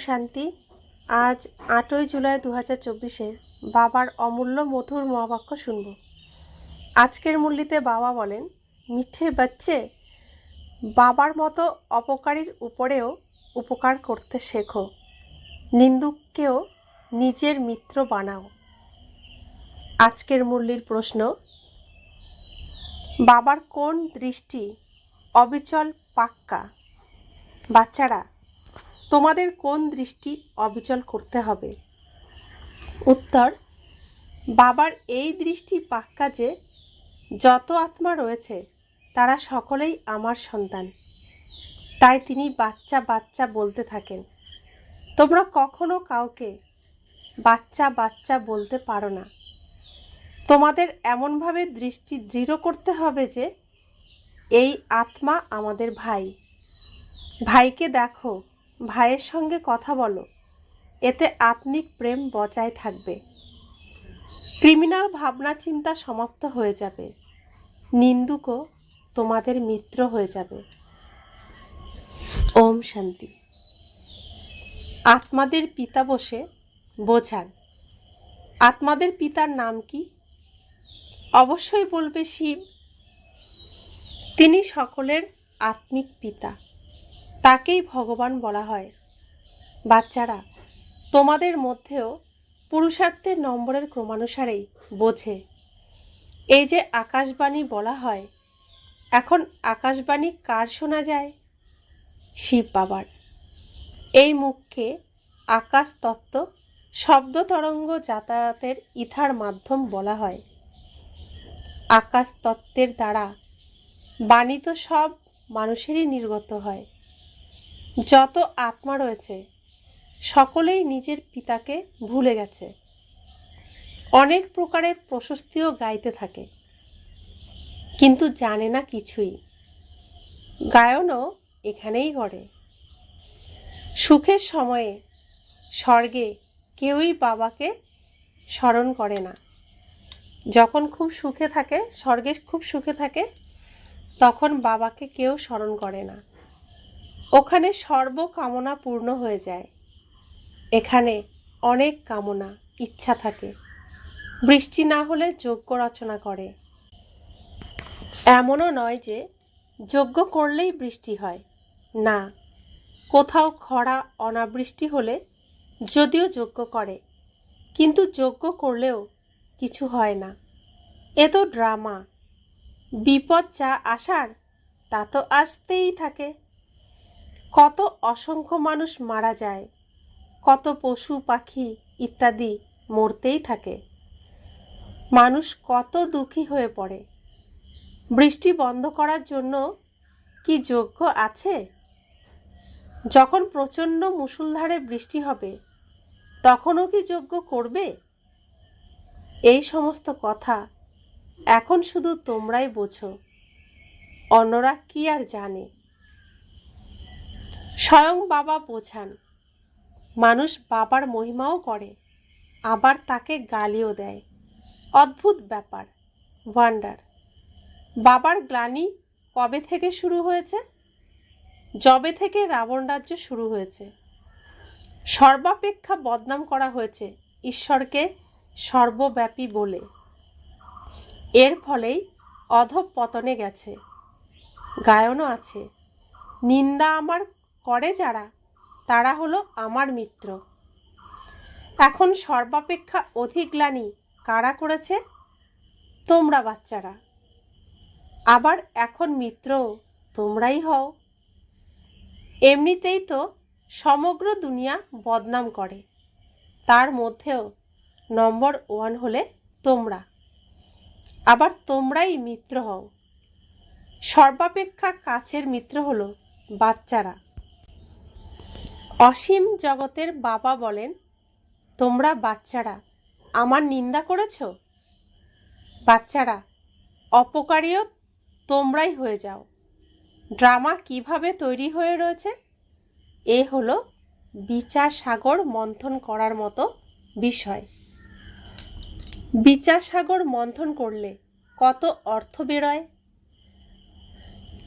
শান্তি। আজ 8ই জুলাই 2024 বাবার অমূল্য মধুর মহাবাক্য শুনব। আজকের মূল্যতে বাবা বলেন, মিঠে বাচ্চে, বাবার মতো অপকারীর উপরেও উপকার করতে শেখো, নিন্দুককেও নিজের মিত্র বানাও। আজকের মূল্যের প্রশ্ন, বাবার কোন দৃষ্টি অবিচল পাক্কা? বাচ্চারা, তোমাদের কোন দৃষ্টি অবিচল করতে হবে? উত্তর, বাবার এই দৃষ্টি পাক্কা যে যত আত্মা রয়েছে তারা সকলেই আমার সন্তান। তাই তিনি বাচ্চা বাচ্চা বলতে থাকেন। তোমরা কখনো কাউকে বাচ্চা বাচ্চা বলতে পারো না। তোমাদের এমনভাবে দৃষ্টি দৃঢ় করতে হবে যে এই আত্মা আমাদের ভাই। ভাইকে দেখো, ভাইয়ের সঙ্গে কথা বলো, এতে আত্মিক প্রেম বজায় থাকবে। ক্রিমিনাল ভাবনা চিন্তা সমাপ্ত হয়ে যাবে। নিন্দুকও তোমাদের মিত্র হয়ে যাবে। ওম শান্তি। আত্মাদের পিতা বসে বোঝান। আত্মাদের পিতার নাম কি? অবশ্যই বলবে শিব। তিনি সকলের আত্মিক পিতা, তাকেই ভগবান বলা হয়। বাচ্চারা, তোমাদের মধ্যেও পুরুষার্থের নম্বরের ক্রমানুসারেই বোঝে। এই যে আকাশবাণী বলা হয়, এখন আকাশবাণী কার শোনা যায়? শিব বাবার। এই মুখকে আকাশ তত্ত্ব শব্দ তরঙ্গ যাতায়াতের ইথার মাধ্যম বলা হয়। আকাশ তত্ত্বের দ্বারা বাণী তো সব মানুষেরই নির্গত হয়। যত আত্মা রয়েছে সকলেই নিজের পিতাকে ভুলে গেছে। অনেক প্রকারের প্রশস্তিও গাইতে থাকে, কিন্তু জানে না কিছুই। গায়নও এখানেই ঘটে। সুখের সময়ে স্বর্গে কেউই বাবাকে স্মরণ করে না। যখন খুব সুখে থাকে, স্বর্গে খুব সুখে থাকে, তখন বাবাকে কেউ স্মরণ করে না। ওখানে সর্বকামনা পূর্ণ হয়ে যায়। এখানে অনেক কামনা ইচ্ছা থাকে। বৃষ্টি না হলে যজ্ঞ রচনা করে। এমনও নয় যে যজ্ঞ করলেই বৃষ্টি হয় না। কোথাও খরা অনাবৃষ্টি হলে যদিও যজ্ঞ করে, কিন্তু যজ্ঞ করলেও কিছু হয় না। এ তো ড্রামা। বিপদ যা আসার তা তো আসতেই থাকে। কত অসংখ্য মানুষ মারা যায়, কত পশু পাখি ইত্যাদি মরতেই থাকে। মানুষ কত দুঃখী হয়ে পড়ে। বৃষ্টি বন্ধ করার জন্য কি যজ্ঞ আছে? যখন প্রচণ্ড মুষলধারে বৃষ্টি হবে, তখনও কি যজ্ঞ করবে? এই সমস্ত কথা এখন শুধু তোমরাই বোঝো, অন্যরা কি আর জানে। স্বয়ং বাবা বোঝান। মানুষ বাবার মহিমাও করে, আবার তাকে গালিও দেয়। অদ্ভুত ব্যাপার, ওয়ান্ডার। বাবার গ্লানি কবে থেকে শুরু হয়েছে? যবে থেকে রাবণ রাজ্য শুরু হয়েছে। সর্বাপেক্ষা বদনাম করা হয়েছে ঈশ্বরকে সর্বব্যাপী বলে। এর ফলেই অধঃপতনে গেছে। গায়নও আছে, নিন্দা আমার করে যারা, তারা হলো আমার মিত্র। এখন সর্বাপেক্ষা অধিক গ্লানি কারা করেছে? তোমরা বাচ্চারা। আবার এখন মিত্র তোমরাই হও। এমনিতেই তো সমগ্র দুনিয়া বদনাম করে, তার মধ্যেও নম্বর 1 হলে তোমরা। আবার তোমরাই মিত্র হও। সর্বাপেক্ষা কাছের মিত্র হলো বাচ্চারা। অসীম জগতের বাবা বলেন, তোমরা বাচ্চারা আমার নিন্দা করেছ। বাচ্চারা, অপকারীও তোমরাই হয়ে যাও। ড্রামা কিভাবে তৈরি হয়ে রয়েছে? এ হলো বিচার সাগর মন্থন করার মতো বিষয়। বিচার সাগর মন্থন করলে কত অর্থ বেরোয়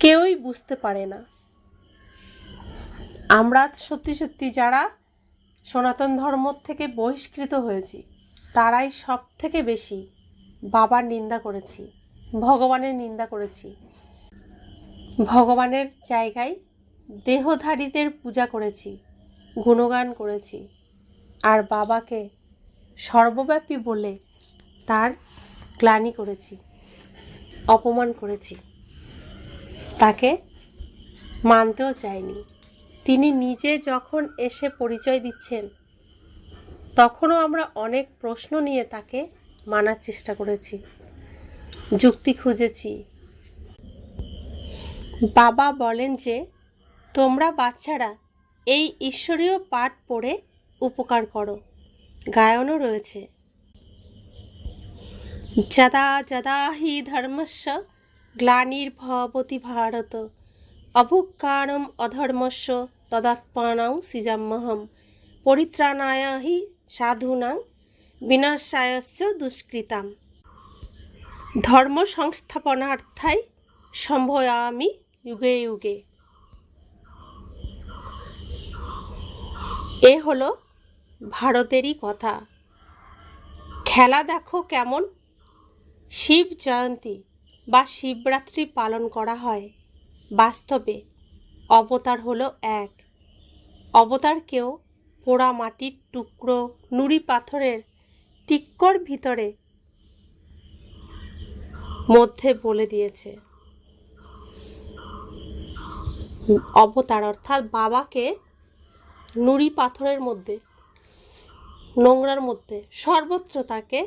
কেউই বুঝতে পারে না। আমরা সত্যি সত্যি যারা সনাতন ধর্ম থেকে বহিষ্কৃত হয়েছি তারাই সব থেকে বেশি বাবার নিন্দা করেছি, ভগবানের নিন্দা করেছি। ভগবানের জায়গায় দেহধারীদের পূজা করেছি, গুণগান করেছি, আর বাবাকে সর্বব্যাপী বলে তার গ্লানি করেছি, অপমান করেছি। তাকে মানতেও চাইনি। তিনি নিজে যখন এসে পরিচয় দিচ্ছেন তখনও আমরা অনেক প্রশ্ন নিয়ে তাকে মানার চেষ্টা করেছি, যুক্তি খুঁজেছি। বাবা বলেন যে তোমরা বাচ্চারা এই ঈশ্বরীয় পাঠ পড়ে উপকার করো। গায়নও রয়েছে, যদা যদা হি ধর্মস্য গ্লানির্ভবতি ভারত অভুক্কাণম অধর্মস্য তদাত্মানাং সৃজাম্যহম পরিত্রাণায় হি সাধূনাং বিনাশায়শ্চ দুষ্কৃতাম ধর্ম সংস্থাপনার্থায় সম্ভয়ামি যুগে যুগে। এ হলো ভারতেরই কথা। খেলা দেখো কেমন। শিব জয়ন্তী বা শিবরাত্রি পালন করা হয়। বাস্তবে অবতার হলো এক। অবতারকেও পোড়া মাটির টুকরো, নুড়ি পাথরের টিক্কর ভিতরে মধ্যে বলে দিয়েছে। অবতার অর্থাৎ বাবাকে নুড়ি পাথরের মধ্যে, নোংরার মধ্যে, সর্বত্র তাকে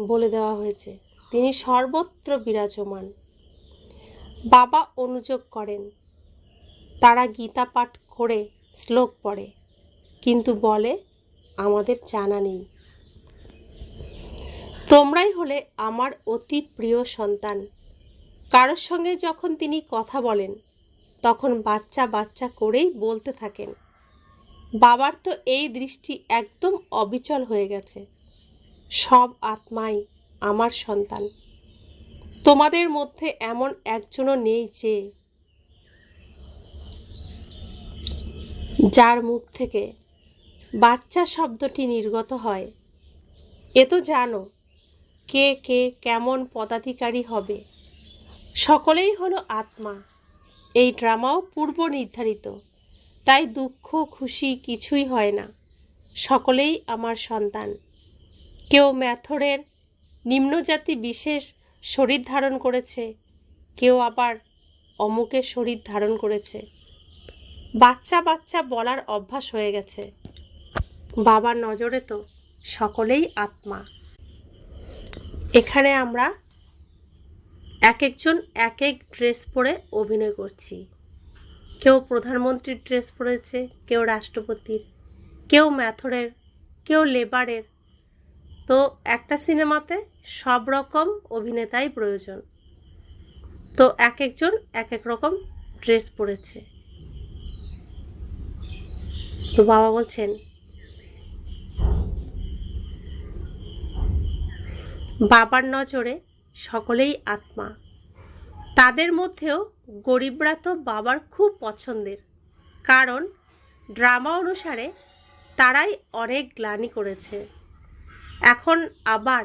বলে দেওয়া হয়েছে। তিনি সর্বত্র বিরাজমান। বাবা অনুযোগ করেন। তারা গীতা পাঠ করে শ্লোক পড়ে, কিন্তু বলে আমাদের জানা নেই। তোমরাই হলে আমার অতি প্রিয় সন্তান। কারোর সঙ্গে যখন তিনি কথা বলেন তখন বাচ্চা বাচ্চা করেই বলতে থাকেন। বাবার তো এই দৃষ্টি একদম অবিচল হয়ে গেছে। সব আত্মাই আমার সন্তান। তোমাদের মধ্যে এমন একজনও নেই যে যার মুখ থেকে বাচ্চা শব্দটি নির্গত হয়। এ তো জানো কে কে কেমন পদাধিকারী হবে। সকলেই হলো আত্মা। এই ড্রামাও পূর্ব নির্ধারিত, তাই দুঃখ খুশি কিছুই হয় না। সকলেই আমার সন্তান। কেউ ম্যাথরের নিম্নজাতি বিশেষ শরীর ধারণ করেছে, কেউ আবার অমুকের শরীর ধারণ করেছে। বাচ্চা বাচ্চা বলার অভ্যাস হয়ে গেছে। বাবার নজরে তো সকলেই আত্মা। এখানে আমরা এক একজন এক এক ড্রেস পরে অভিনয় করছি। কেউ প্রধানমন্ত্রীর ড্রেস পরেছে, কেউ রাষ্ট্রপতির, কেউ ম্যাথরের, কেউ লেবারের। তো একটা সিনেমাতে সব রকম অভিনেতাই প্রয়োজন। তো এক একজন এক এক রকম ড্রেস পরেছে। তো বাবা বলছেন বাবার নজরে সকলেই আত্মা। তাদের মধ্যেও গরিবরা তো বাবার খুব পছন্দের, কারণ ড্রামা অনুসারে তারাই অনেক গ্লানি করেছে। এখন আবার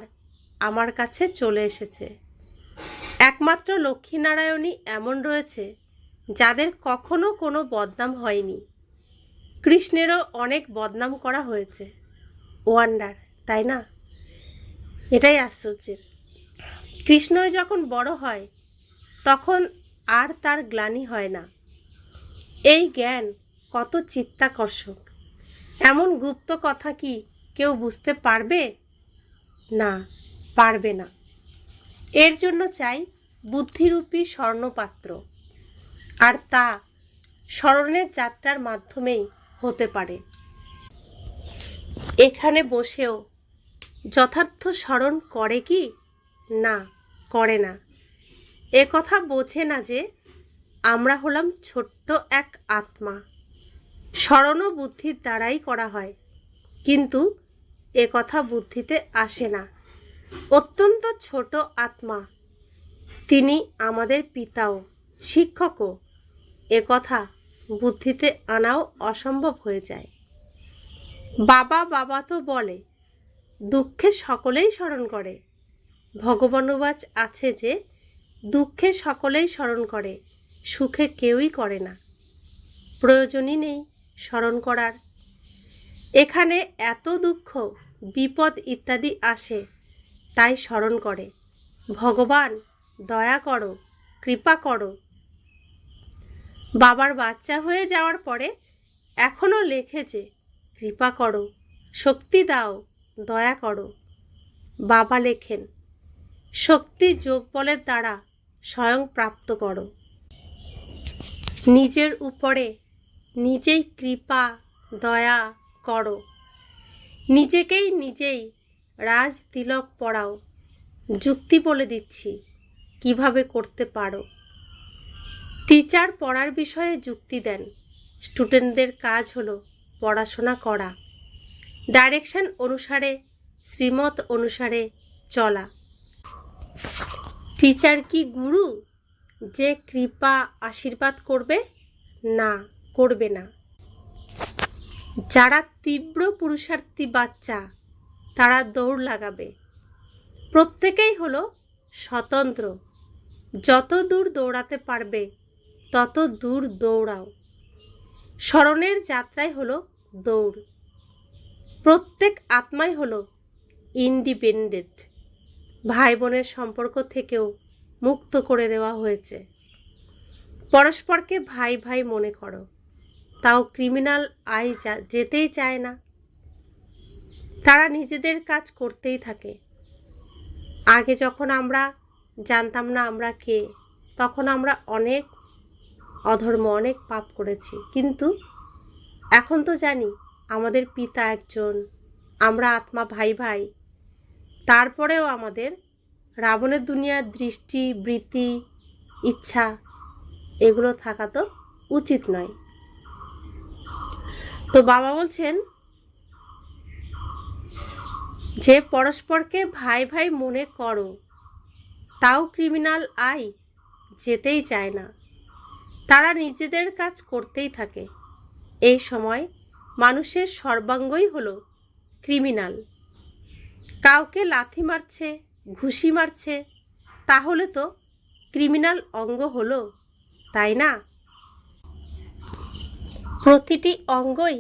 আমার কাছে চলে এসেছে। একমাত্র লক্ষ্মীনারায়ণই এমন রয়েছে যাদের কখনো কোনো বদনাম হয়নি। কৃষ্ণেরও অনেক বদনাম করা হয়েছে। ওয়ান্ডার, তাই না? এটাই আশ্চর্যের। কৃষ্ণ যখন বড় হয় তখন আর তার গ্লানি হয় না। এই জ্ঞান কত চিত্তাকর্ষক। এমন গুপ্ত কথা কি কেউ বুঝতে পারবে? না, পারবে না। এর জন্য চাই বুদ্ধিরূপী স্বর্ণপাত্র, আর তা স্মরণের যাত্রার মাধ্যমেই হতে পারে। এখানে বসেও যথার্থ স্মরণ করে কি? না, করে না। এ কথা বোঝে না যে আমরা হলাম ছোট্ট এক আত্মা। স্মরণও বুদ্ধির দ্বারাই করা হয়, কিন্তু এ কথা বুদ্ধিতে আসে না। অত্যন্ত ছোট আত্মা, তিনি আমাদের পিতাও শিক্ষকও। এ কথা বুদ্ধিতে আনাও অসম্ভব হয়ে যায়। বাবা বাবা তো বলে, দুঃখে সকলেই স্মরণ করে। ভগবানুবাচ আছে যে দুঃখে সকলেই স্মরণ করে, সুখে কেউই করে না। প্রয়োজনই নেই স্মরণ করার। এখানে এত দুঃখ বিপদ ইত্যাদি আসে, তাই স্মরণ করে, ভগবান দয়া করো, কৃপা করো। বাবার বাচ্চা হয়ে যাওয়ার পরে এখনও লেখে যে কৃপা করো, শক্তি দাও, দয়া করো। বাবা লেখেন, শক্তি যোগ বলের দ্বারা স্বয়ং প্রাপ্ত করো। নিজের উপরে নিজেই কৃপা দয়া করো। নিজেকেই নিজেই রাজ তিলক পরাও। যুক্তি বলে দিচ্ছি কিভাবে করতে পারো। টিচার পড়ার বিষয়ে যুক্তি দেন, স্টুডেন্টদের কাজ হলো পড়াশোনা করা, ডাইরেকশন অনুসারে শ্রীমত অনুসারে চলা। টিচার কি গুরু যে কৃপা আশীর্বাদ করবে? না, করবে না। যারা তীব্র পুরুষার্থী বাচ্চা তারা দৌড় লাগাবে। প্রত্যেকেই হলো স্বতন্ত্র, যত দূর দৌড়াতে পারবে তত দূর দৌড়াও। স্মরণের যাত্রাই হলো দৌড়। প্রত্যেক আত্মাই হলো ইন্ডিপেন্ডেন্ট। ভাই বোনের সম্পর্ক থেকেও মুক্ত করে দেওয়া হয়েছে। পরস্পরকে ভাই ভাই মনে করো, তাও ক্রিমিনাল আই যেতেই চায় না। তারা নিজেদের কাজ করতেই থাকে। আগে যখন আমরা জানতাম না আমরা কে, তখন আমরা অনেক অধর্ম অনেক পাপ করেছি, কিন্তু এখন তো জানি আমাদের পিতা একজন, আমরা আত্মা ভাই ভাই। তারপরেও আমাদের রাবণের দুনিয়ার দৃষ্টি বৃত্তি ইচ্ছা এগুলো থাকা তো উচিত নয়। তো বাবা বলছেন যে পরস্পরকে ভাই ভাই মনে করো, তাও ক্রিমিনাল আই যেতেই চায় না। তারা নিজেদের কাজ করতেই থাকে। এই সময় মানুষের সর্বাঙ্গই হলো ক্রিমিনাল। কাউকে লাথি মারছে, ঘুষি মারছে, তাহলে তো ক্রিমিনাল অঙ্গ হলো, তাই না? প্রতিটি অঙ্গই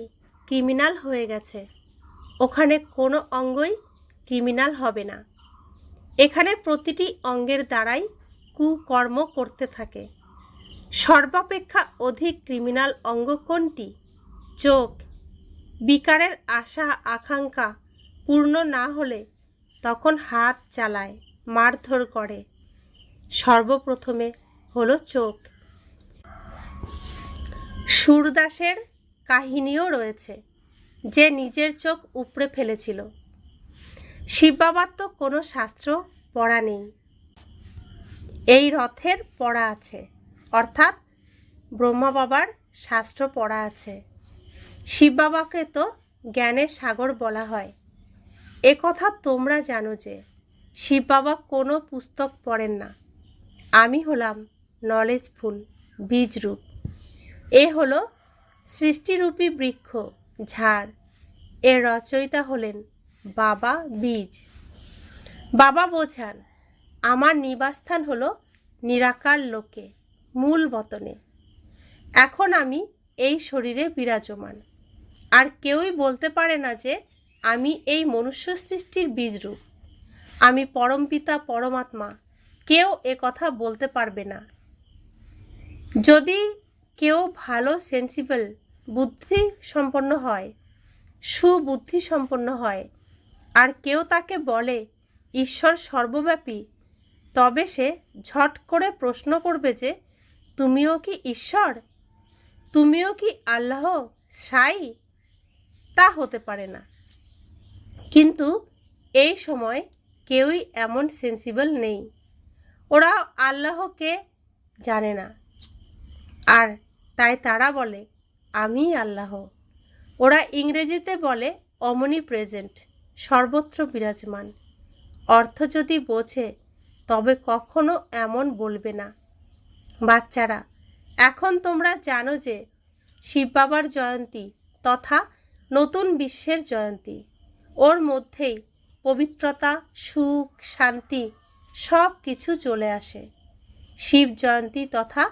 ক্রিমিনাল হয়ে গেছে, ওখানে কোনো অঙ্গই ক্রিমিনাল হবে না। এখানে প্রতিটি অঙ্গের দ্বারাই কুকর্ম করতে থাকে। সর্বাপেক্ষা অধিক ক্রিমিনাল অঙ্গ কোনটি? চোখ। বিকারের আশা আকাঙ্ক্ষা পূর্ণ না হলে তখন হাত চালায়, মারধর করে। সর্বপ্রথমে হলো চোখ। সুরদাসের কাহিনীও রয়েছে, যে নিজের চোখ উপড়ে ফেলেছিল। শিব বাবার তো কোনো শাস্ত্র পড়া নেই, এই রথের পড়া আছে, অর্থাৎ ব্রহ্মা বাবার শাস্ত্র পড়া আছে। শিব বাবাকে তো জ্ঞানের সাগর বলা হয়। এ কথা তোমরা জানো যে শিব বাবা কোনো পুস্তক পড়েন না। আমি হলাম নলেজফুল বীজরূপ। এ হলো সৃষ্টিরূপী বৃক্ষ ঝাড়, এর রচয়িতা হলেন বাবা বীজ। বাবা বোঝান, আমার নিবাসস্থান হলো নিরাকার লোকে মূল বতনে। এখন আমি এই শরীরে বিরাজমান, আর কেউই বলতে পারে না যে আমি এই মনুষ্য সৃষ্টির বীজরূপ, আমি পরমপিতা পরমাত্মা। কেউ এ কথা বলতে পারবে না। যদি কেউ ভালো সেন্সিবল বুদ্ধি সম্পন্ন হয়, সুবুদ্ধি সম্পন্ন হয়, আর কেউ তাকে বলে ঈশ্বর সর্বব্যাপী, তবে সে ঝট করে প্রশ্ন করবে যে তুমিও কি ঈশ্বর? তুমিও কি আল্লাহ সাই? তা হতে পারে না। কিন্তু এই সময় কেউই এমন সেন্সিবল নেই। ওরা আল্লাহকে জানে না, আর তাই তারা বলে আমি আল্লাহ। ওরা ইংরেজিতে বলে অমনি প্রেজেন্ট, সর্বত্র বিরাজমান। অর্থ যদি বোঝে তবে কখনো এমন বলবে না। বাচ্চারা, এখন তোমরা জানো যে শিব বাবার জয়ন্তী তথা নতুন বিশ্বের জয়ন্তী। ওর মধ্যেই পবিত্রতা, সুখ, শান্তি সব কিছু চলে আসে। শিব জয়ন্তী তথা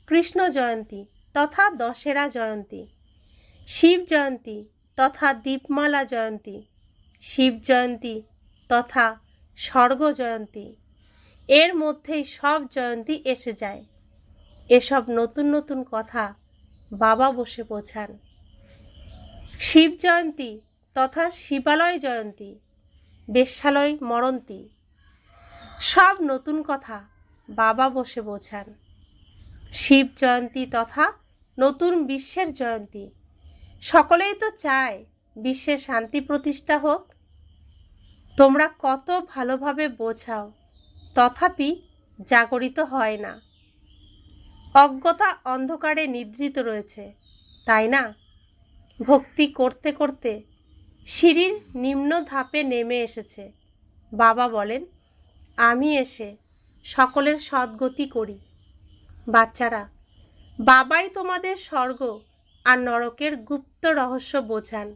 কৃষ্ণ জয়ন্তী তথা দশেরা জয়ন্তী, শিব জয়ন্তী তথা দীপমালা জয়ন্তী, শিব জয়ন্তী তথা স্বর্গ জয়ন্তী, এর মধ্যেই সব জয়ন্তী এসে যায়। এসব নতুন নতুন কথা বাবা বসে বোঝান। শিব জয়ন্তী তথা শিবালয় জয়ন্তী, বেশ্যালয় মরন্তী, সব নতুন কথা বাবা বসে বোঝান। শিব জয়ন্তী তথা নতুন বিশ্বের জয়ন্তী, সকলেই তো চায় বিশ্বের শান্তি প্রতিষ্ঠা হোক। তোমরা কত ভালোভাবে বোঝাও, তথাপি জাগরিত হয় না। অজ্ঞতা অন্ধকারে নিদ্রিত রয়েছে, তাই না? ভক্তি করতে করতে সিঁড়ির নিম্ন ধাপে নেমে এসেছে। বাবা বলেন, আমি এসে সকলের সদ্গতি করি। বাচ্চারা, বাবাই তোমাদের স্বর্গ আর নরকের গুপ্ত রহস্য বোঝান।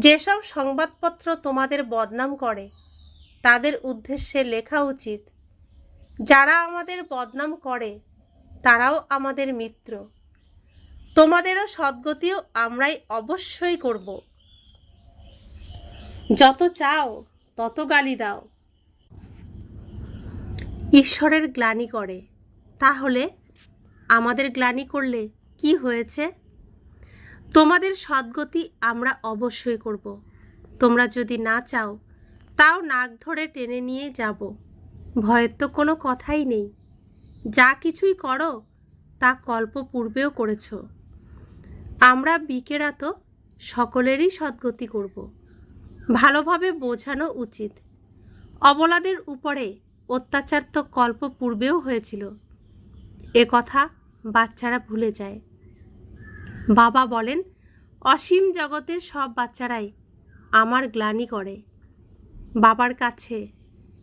যেসব সংবাদপত্র তোমাদের বদনাম করে তাদের উদ্দেশ্যে লেখা উচিত, যারা আমাদের বদনাম করে তারাও আমাদের মিত্র। তোমাদেরও সদ্গতিও আমরাই অবশ্যই করব। যত চাও তত গালি দাও। ঈশ্বরের গ্লানি করে, তাহলে আমাদের গ্লানি করলে কি হয়েছে? তোমাদের সদ্গতি আমরা অবশ্যই করব। তোমরা যদি না চাও তাও নাক ধরে টেনে নিয়ে যাব। ভয়ের তো কোনো কথাই নেই। যা কিছুই করো তা কল্প পূর্বেও করেছ। আমরা বিকেরা তো সকলেরই সদ্গতি করব। ভালোভাবে বোঝানো উচিত। অবলাদের উপরে অত্যাচার তো কল্প পূর্বেও হয়েছিল, এ কথা বাচ্চারা ভুলে যায়। বাবা বলেন, অসীম জগতের সব বাচ্চারাই আমার গ্লানি করে। বাবার কাছে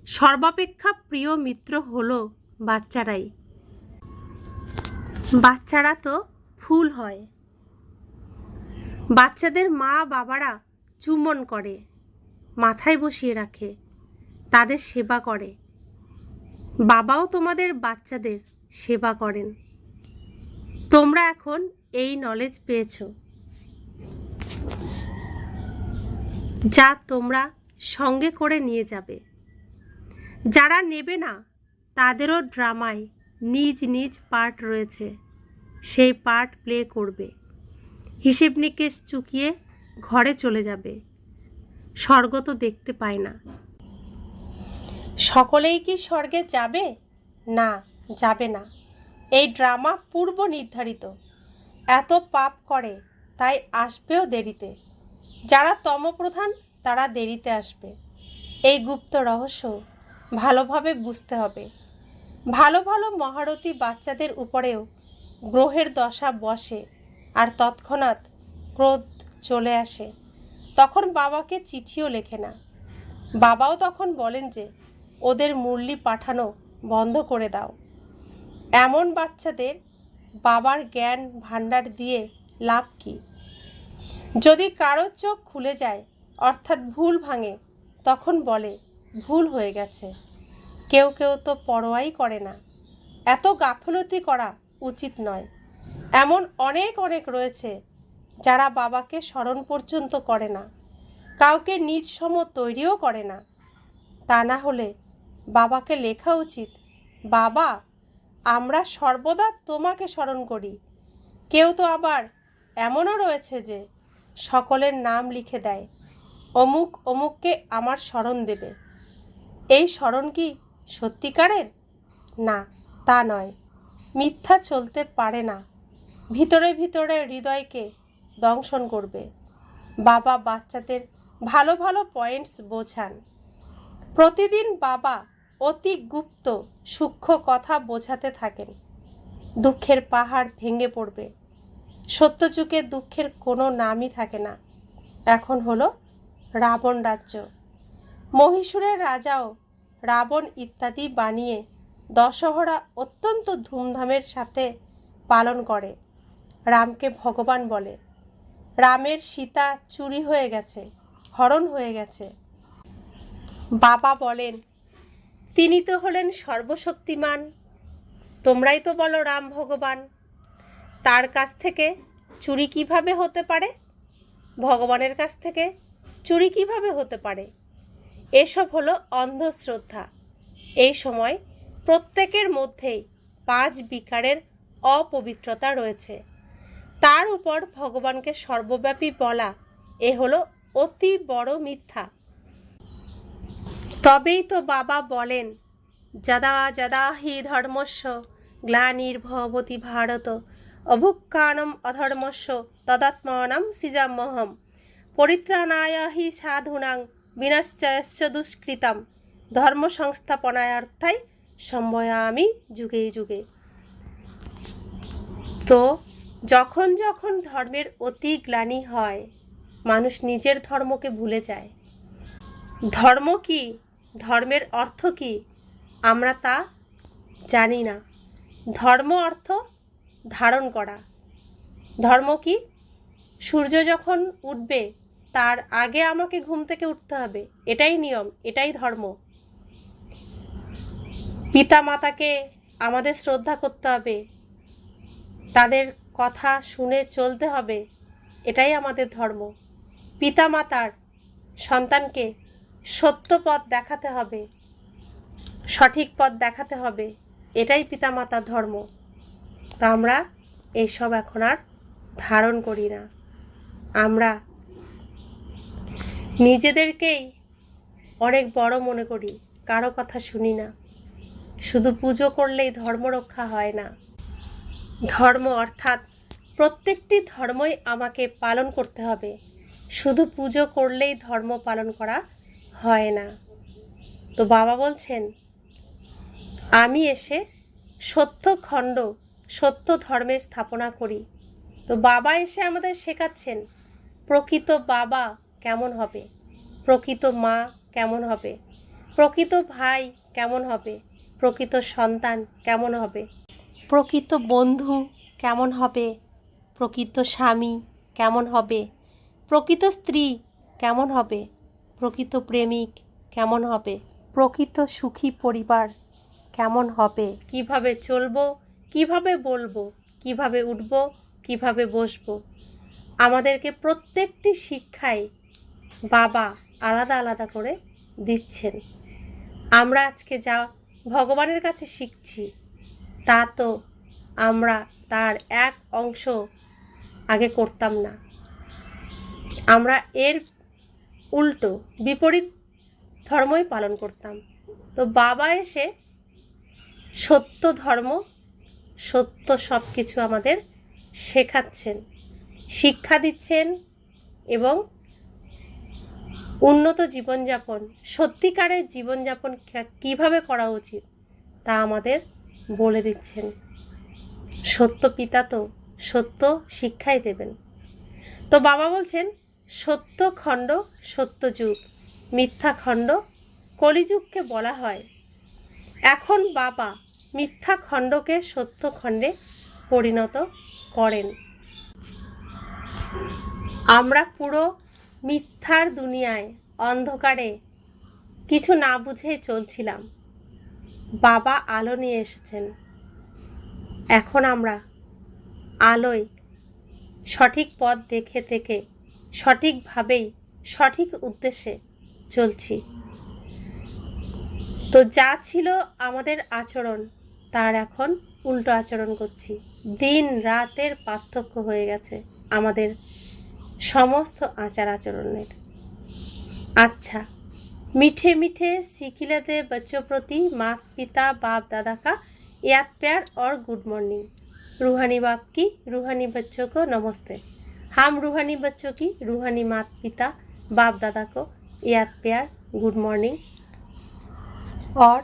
সর্বাপেক্ষা প্রিয় মিত্র হলো বাচ্চারাই। বাচ্চারা তো ফুল হয়। বাচ্চাদের মা বাবারা চুম্বন করে, মাথায় বসিয়ে রাখে, তাদের সেবা করে। বাবাও তোমাদের বাচ্চাদের সেবা করেন। তোমরা এখন এই নলেজ পেয়েছ, যা তোমরা সঙ্গে করে নিয়ে যাবে। যারা নেবে না তাদেরও ড্রামায় নিজ নিজ পার্ট রয়েছে, সেই পার্ট প্লে করবে। হিসেব নিকেশ চুকিয়ে ঘরে চলে যাবে। স্বর্গ তো দেখতে পায় না। সকলেই কি স্বর্গে যাবে? না, যাবে না। এই ড্রামা পূর্ব নির্ধারিত। এত পাপ করে তাই আসবেও দেরিতে। যারা তমপ্রধান তারা দেরিতে আসবে। এই গুপ্ত রহস্য ভালোভাবে বুঝতে হবে। ভালো ভালো মহারথী বাচ্চাদের উপরেও গ্রহের দশা বসে আর তৎক্ষণাৎ ক্রোধ চলে আসে। তখন বাবাকে চিঠিও লেখে না। বাবাও তখন বলেন যে ওদের মুরলি পাঠানো বন্ধ করে দাও। এমন বাচ্চাদের বাবার জ্ঞান ভাণ্ডার দিয়ে লাভ কি? যদি কারোর চোখ খুলে যায়, অর্থাৎ ভুল ভাঙে, তখন বলে ভুল হয়ে গেছে। কেউ কেউ তো পরোয়াই করে না। এত গাফলতি করা উচিত নয়। এমন অনেক অনেক রয়েছে যারা বাবাকে স্মরণ পর্যন্ত করে না, কাউকে নিজ সম তৈরিও করে না। তা না হলে বাবাকে লেখা উচিত, বাবা, আমরা সর্বদা তোমাকে স্মরণ করি। কেউ তো আবার এমনও রয়েছে যে সকলের নাম লিখে দেয়, অমুক অমুককে আমার স্মরণ দেবে। এই স্মরণ কি সত্যিকারের? না, তা নয়। মিথ্যা চলতে পারে না। ভিতরে ভিতরে হৃদয়কে দংশন করবে। বাবা বাচ্চাদের ভালো ভালো পয়েন্টস বোঝান। প্রতিদিন বাবা অতি গুপ্ত সূক্ষ্ম কথা বোঝাতে থাকেন। দুঃখের পাহাড় ভেঙে পড়বে। সত্যযুগে দুঃখের কোনো নামই থাকে না। এখন হলো রাবণ রাজ্য। মহীশূরের রাজাও রাবণ ইত্যাদি বানিয়ে দশহরা অত্যন্ত ধুমধামের সাথে পালন করে। রামকে ভগবান বলে। রামের সীতা চুরি হয়ে গেছে, হরণ হয়ে গেছে। বাবা বলেন, তিনি তো হলেন সর্বশক্তিমান, তোমরাই তো বলো রাম ভগবান, তার কাছ থেকে চুরি কিভাবে হতে পারে? ভগবানের কাছ থেকে চুরি কিভাবে হতে পারে? এসব হলো অন্ধশ্রদ্ধা। এই সময় প্রত্যেকের মধ্যেই 5 বিকারের অপবিত্রতা রয়েছে, তার উপর ভগবানকে সর্বব্যাপী বলা এ হলো অতি বড় মিথ্যা। তবেই তো বাবা বলেন, যদা যদা হি ধর্মস্য গ্লানির্ভবতি ভারত অভুক্কানম অধর্মস্য তদাত্মানম সৃজাম্যহম পরিত্রাণায় হি সাধূনাং বিনাশ্চয়স্য দুষ্কৃতাম ধর্ম সংস্থাপনায়ার্থায় সম্ভয়ামি যুগে যুগে। তো যখন যখন ধর্মের অতি গ্লানি হয়, মানুষ নিজের ধর্মকে ভুলে যায়। ধর্ম কি, ধর্মের অর্থ কি আমরা তা জানি না। ধর্ম অর্থ ধারণ করা। ধর্ম কি? সূর্য যখন উঠবে তার আগে আমাকে ঘুম থেকে উঠতে হবে, এটাই নিয়ম, এটাই ধর্ম। পিতা মাতাকে আমাদের শ্রদ্ধা করতে হবে, তাদের কথা শুনে চলতে হবে, এটাই আমাদের ধর্ম। পিতা মাতার সন্তানকে সত্য পথ দেখাতে হবে, সঠিক পথ দেখাতে হবে, এটাই পিতা মাতার ধর্ম। তা আমরা এইসব এখন আর ধারণ করি না। আমরা নিজেদেরকেই অনেক বড় মনে করি, কারো কথা শুনি না। শুধু পুজো করলেই ধর্ম রক্ষা হয় না। ধর্ম অর্থাৎ প্রত্যেকটি ধর্মই আমাকে পালন করতে হবে, শুধু পুজো করলেই ধর্ম পালন করা হয় না। তো বাবা বলছেন, আমি এসে সত্য খণ্ড, সত্য ধর্মের স্থাপনা করি। তো বাবা এসে আমাদের শেখাচ্ছেন প্রকৃত বাবা কেমন হবে, প্রকৃত মা কেমন হবে, প্রকৃত ভাই কেমন হবে, প্রকৃত সন্তান কেমন হবে, প্রকৃত বন্ধু কেমন হবে, প্রকৃত স্বামী কেমন হবে, প্রকৃত স্ত্রী কেমন হবে, প্রকৃত প্রেমিক কেমন হবে, প্রকৃত সুখী পরিবার কেমন হবে, কিভাবে চলবো, কিভাবে বলবো, কিভাবে উঠবো, কিভাবে বসবো। আমাদেরকে প্রত্যেকটি শিক্ষাই বাবা আলাদা আলাদা করে দিচ্ছেন। আমরা আজকে যা ভগবানের কাছে শিখছি তা তো আমরা তার এক অংশ আগে করতাম না। আমরা এর উল্টো বিপরীত ধর্মই পালন করতাম। তো বাবা এসে সত্য ধর্ম, সত্য সব কিছু আমাদের শেখাচ্ছেন, শিক্ষা দিচ্ছেন এবং উন্নত জীবনযাপন, সত্যিকারের জীবনযাপন কিভাবে করা উচিত তা আমাদের বলে দিচ্ছেন। সত্য পিতা তো সত্য শিক্ষাই দেবেন। তো বাবা বলছেন, সত্য খণ্ড সত্য যুগ, মিথ্যা খণ্ড কলিযুগকে বলা হয়। এখন বাবা মিথ্যা খণ্ডকে সত্য খণ্ডে পরিণত করেন। আমরা পুরো মিথ্যার দুনিয়ায় অন্ধকারে কিছু না বুঝেই চলছিলাম। বাবা আলো নিয়ে এসেছেন। এখন আমরা আলোয় সঠিক পথ দেখে থেকে সঠিকভাবেই সঠিক উদ্দেশ্যে চলছি। তো যা ছিল আমাদের আচরণ তার এখন উল্টো আচরণ করছি। দিন রাতের পার্থক্য হয়ে গেছে আমাদের সমস্ত আচার আচরণের। अच्छा, मीठे मीठे सिखिले बच्चों प्रति माता पिता बाप दादा का याद प्यार और गुड मॉर्निंग। रूहानी बाप की रूहानी बच्चों को नमस्ते। हम रूहानी बच्चों की रूहानी माता पिता बाप दादा को याद प्यार गुड मॉर्निंग और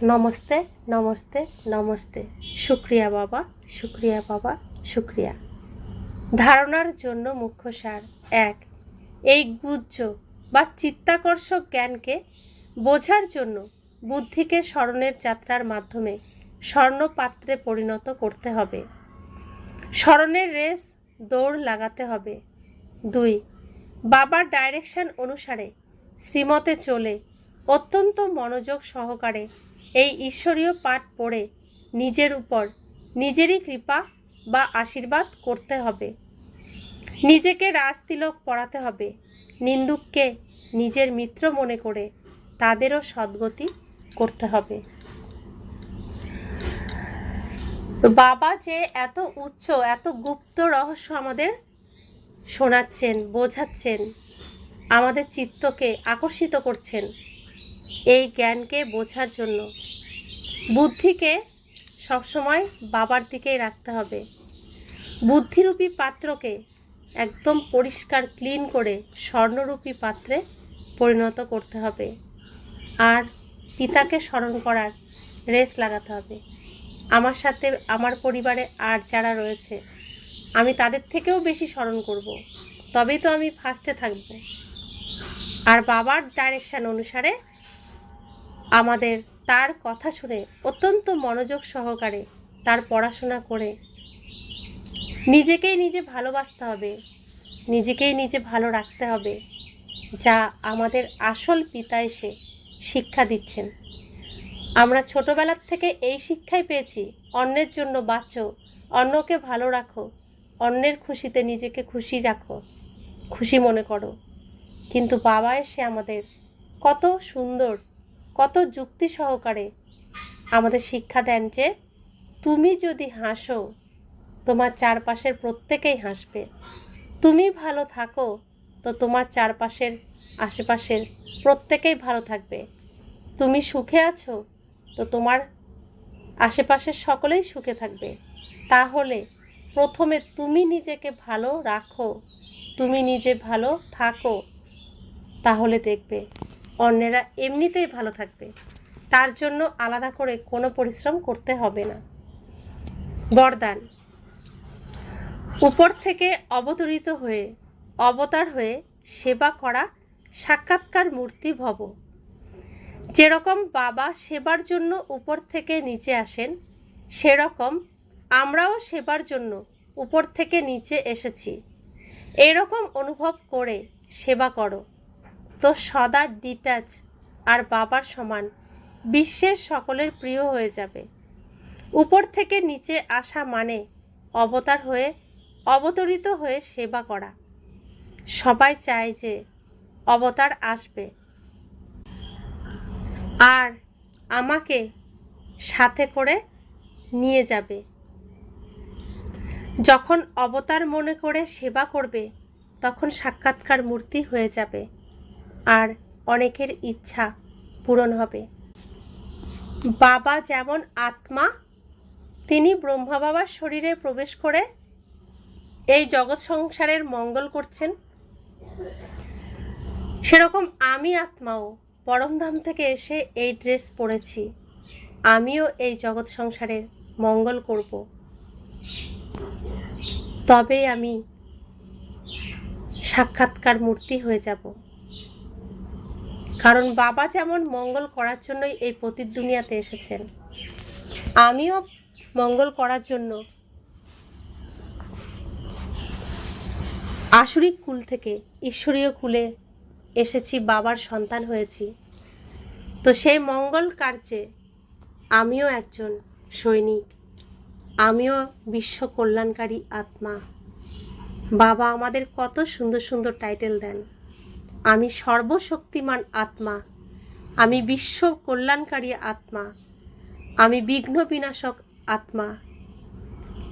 नमस्ते नमस्ते नमस्ते। शुक्रिया बाबा, शुक्रिया बाबा, शुक्रिया। धारणार जन्य मुख्य सार एक, এই গুহ্য বা চিত্তাকর্ষক জ্ঞানকে বোঝার জন্য বুদ্ধিকে স্মরণের যাত্রার মাধ্যমে স্বর্ণপাত্রে পরিণত করতে হবে। স্মরণের রেস দৌড় লাগাতে হবে। 2. বাবার ডাইরেকশন অনুসারে শ্রীমতে চলে অত্যন্ত মনোযোগ সহকারে এই ঈশ্বরীয় পাঠ পড়ে নিজের উপর নিজেরই কৃপা বা আশীর্বাদ করতে হবে। নিজেকে রাজতিলক পরাতে হবে। নিন্দুককে নিজের মিত্র মনে করে তাদেরও সদ্গতি করতে হবে। বাবা যে এত উচ্চ, এত গুপ্ত রহস্য আমাদের শোনাচ্ছেন, বোঝাচ্ছেন, আমাদের চিত্তকে আকর্ষিত করছেন এই জ্ঞানকে বোঝার জন্য বুদ্ধিকে সবসময় বাবার দিকেই রাখতে হবে। বুদ্ধিরূপী পাত্রকে একদম পরিষ্কার ক্লিন করে স্বর্ণরূপী পাত্রে পরিণত করতে হবে। আর পিতাকে স্মরণ করার রেস লাগাতে হবে। আমার সাথে আমার পরিবারে আর যারা রয়েছে আমি তাদের থেকেও বেশি স্মরণ করব, তবেই তো আমি ফার্স্টে থাকব। আর বাবার ডাইরেকশন অনুসারে আমাদের তার কথা শুনে অত্যন্ত মনোযোগ সহকারে তার পড়াশোনা করে নিজেকেই নিজে ভালোবাসতে হবে, নিজেকেই নিজে ভালো রাখতে হবে, যা আমাদের আসল পিতা এসে শিক্ষা দিচ্ছেন। আমরা ছোটোবেলার থেকে এই শিক্ষাই পেয়েছি, অন্যের জন্য বাঁচো, অন্যকে ভালো রাখো, অন্যের খুশিতে নিজেকে খুশি রাখো, খুশি মনে করো। কিন্তু বাবা এসে আমাদের কত সুন্দর, কত যুক্তি সহকারে আমাদের শিক্ষা দেন যে তুমি যদি হাসো তোমার চারপাশের প্রত্যেকেই হাসবে, তুমি ভালো থাকো তো তোমার চারপাশের আশেপাশের প্রত্যেকেই ভালো থাকবে, তুমি সুখে আছো তো তোমার আশেপাশের সকলেই সুখে থাকবে। তাহলে প্রথমে তুমি নিজেকে ভালো রাখো, তুমি নিজে ভালো থাকো, তাহলে দেখবে অন্যেরা এমনিতেই ভালো থাকবে, তার জন্য আলাদা করে কোনো পরিশ্রম করতে হবে না। বরদান, উপর থেকে অবতরিত হয়ে অবতার হয়ে সেবা করা সাক্ষাৎকার মূর্তি ভব। যেরকম বাবা সেবার জন্য উপর থেকে নিচে আসেন, সেরকম আমরাও সেবার জন্য উপর থেকে নিচে এসেছি। এরকম অনুভব করে সেবা করো তো সদা ডিটাচ আর বাবার সমান বিশ্বের সকলের প্রিয় হয়ে যাবে। উপর থেকে নিচে আসা মানে অবতার হয়ে অবতরিত হয়ে সেবা করা। সবাই চায় যে অবতার আসবে আর আমাকে সাথে করে নিয়ে যাবে। যখন অবতার মনে করে সেবা করবে তখন সাক্ষাৎকার মূর্তি হয়ে যাবে আর অনেকের ইচ্ছা পূরণ হবে। বাবা যেমন আত্মা, তিনি ব্রহ্মা বাবার শরীরে প্রবেশ করে এই জগৎ সংসারের মঙ্গল করছেন, সেরকম আমি আত্মাও পরমধাম থেকে এসে এই ড্রেস পরেছি, আমিও এই জগৎ সংসারের মঙ্গল করব। তবে আমি সাক্ষাৎকার মূর্তি হয়ে যাব। কারণ বাবা যেমন মঙ্গল করার জন্যই এই পতিত দুনিয়াতে এসেছেন, আমিও মঙ্গল করার জন্য আসুরিক কুল থেকে ঈশ্বরীয় কুলে এসেছি, বাবার সন্তান হয়েছি। তো সেই মঙ্গল কার্যে আমিও একজন সৈনিক, আমিও বিশ্ব কল্যাণকারী আত্মা। বাবা আমাদের কত সুন্দর সুন্দর টাইটেল দেন, আমি সর্বশক্তিমান আত্মা, আমি বিশ্ব কল্যাণকারী আত্মা, আমি বিঘ্ন বিনাশক আত্মা।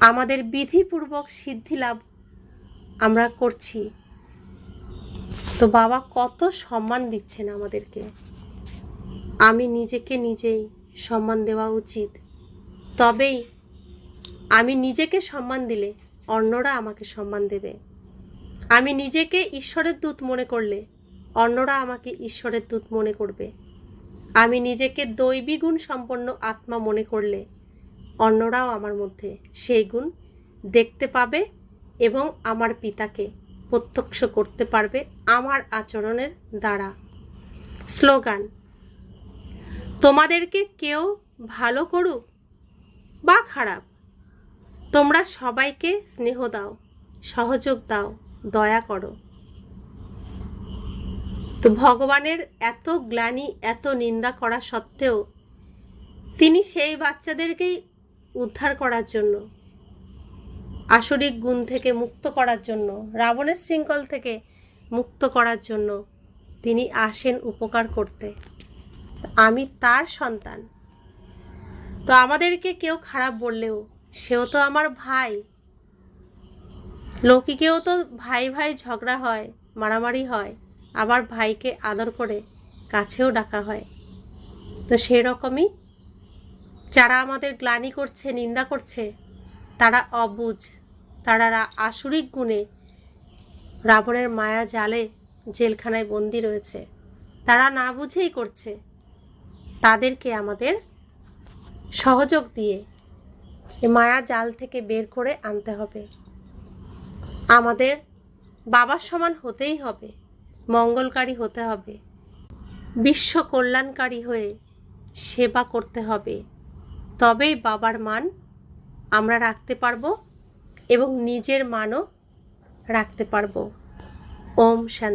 আমাদের বিধিপূর্বক সিদ্ধি লাভ আমরা করছি, তো বাবা কত সম্মান দিচ্ছেন আমাদেরকে। আমি নিজেকে নিজেই সম্মান দেওয়া উচিত, তবেই আমি নিজেকে সম্মান দিলে অন্যরা আমাকে সম্মান দেবে। আমি নিজেকে ঈশ্বরের দূত মনে করলে অন্যরা আমাকে ঈশ্বরের দূত মনে করবে। আমি নিজেকে দৈবী গুণ সম্পন্ন আত্মা মনে করলে অন্যরাও আমার মধ্যে সেই গুণ দেখতে পাবে এবং আমার পিতাকে প্রত্যক্ষ করতে পারবে আমার আচরণের দ্বারা। স্লোগান, তোমাদেরকে কেউ ভালো করুক বা খারাপ, তোমরা সবাইকে স্নেহ দাও, সহযোগ দাও, দয়া করো। তো ভগবানের এত গ্লানি, এত নিন্দা করা সত্ত্বেও তিনি সেই বাচ্চাদেরকেই উদ্ধার করার জন্য, আসরিক গুণ থেকে মুক্ত করার জন্য, রাবণের শৃঙ্খল থেকে মুক্ত করার জন্য তিনি আসেন উপকার করতে। আমি তার সন্তান। তো আমাদেরকে কেউ খারাপ বললেও সেও তো আমার ভাই। লৌকিকেও তো ভাই ভাই ঝগড়া হয়, মারামারি হয়, আবার ভাইকে আদর করে কাছেও ডাকা হয়। তো সেরকমই যারা আমাদের গ্লানি করছে, নিন্দা করছে, তারা অবুঝ, তারা আসরিক গুণে রাবণের মায়া জালে জেলখানায় বন্দি রয়েছে। তারা না বুঝেই করছে। তাদেরকে আমাদের সহযোগ দিয়ে এই মায়া জাল থেকে বের করে আনতে হবে। আমাদের বাবার সমান হতেই হবে, মঙ্গলকারী হতে হবে, বিশ্ব কল্যাণকারী হয়ে সেবা করতে হবে। তবেই বাবার মান আমরা রাখতে পারবো এবং নিজের মানও রাখতে পারবো। ওম শান্তি।